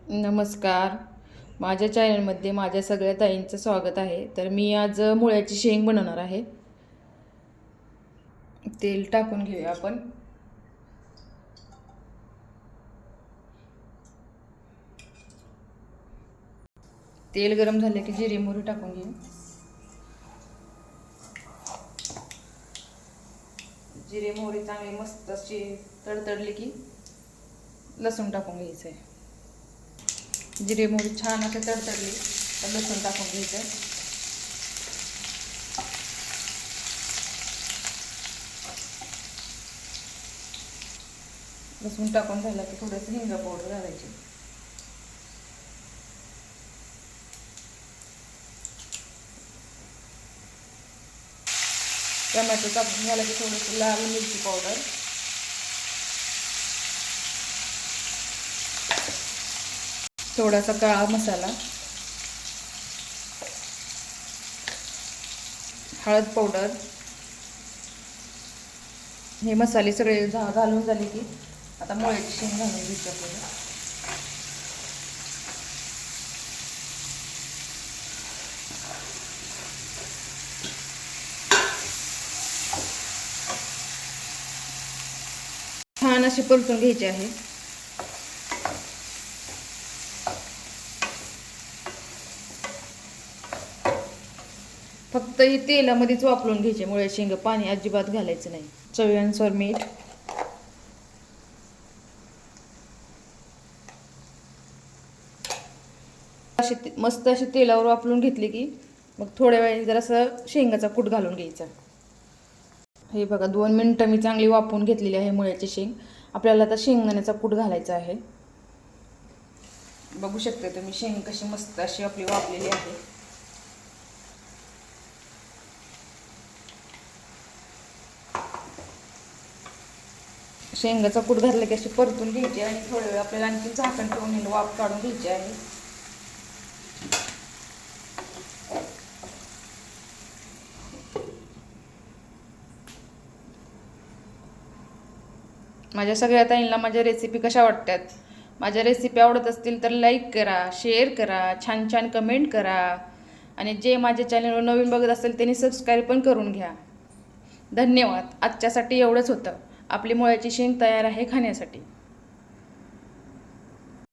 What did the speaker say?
नमस्कार. माझ्या चॅनलमध्ये माझ्या सगळ्या ताईंचं स्वागत आहे. तर मी आज मुळ्याची शेंग बनवणार आहे. तेल टाकून घेऊया आपण. तेल गरम झाले की जिरे मोहरी टाकून घेऊ. जिरे मोहरी चांगली मस्त अशी तडतडली की लसूण टाकून घ्यायचं आहे. जिरे मोहरी छान असे तडतडली तर लसूण टाकून घ्यायचं आहे. लसूण टाकून झालं की थोडंसं हिंग पावडर घालायची. टोमॅटो टाकून झाला की थोडंसं लाल मिरची पावडर, थोडासा काळा मसाला, हळद पावडर. हे मसाले सगळे घालून झाले की आता मुळ्याची शेंग घालून घ्यायची आपल्याला. छान अशी परतून घ्यायची आहे. फक्त ही तेलामध्येच वापरून घ्यायचे मुळे शेंग, पाणी अजिबात घालायचं नाही. चवीनुसार मीठ, अशी मस्त अशी तेलावर वापरून घेतली की मग थोड्या वेळाने जरासं शेंगाचा कूट घालून घ्यायचा. हे बघा 2 मिनटं मी चांगली वापरून घेतलेली आहे मुळ्याची शेंग. आपल्याला आता शेंगदाण्याचा कूट घालायचा आहे. बघू शकता तुम्ही शेंग कशी मस्त अशी आपली वापलेली आहे. शेंगाचा कूट घातला की अशी परतून घ्यायची आणि थोड्या वेळ आपल्याला आणखी झाकण ठेवून वाफ काढून घ्यायची आहे. माझ्या सगळ्या ताईंना माझ्या रेसिपी कशा वाटतात? माझ्या रेसिपी आवडत असतील तर लाईक करा, शेअर करा, छान छान कमेंट करा आणि जे माझ्या चॅनलवर नवीन बघत असेल त्यांनी सबस्क्राईब पण करून घ्या. धन्यवाद. आजच्यासाठी एवढंच होतं. आपली मुळ्याची शेंग तयार आहे खाण्यासाठी.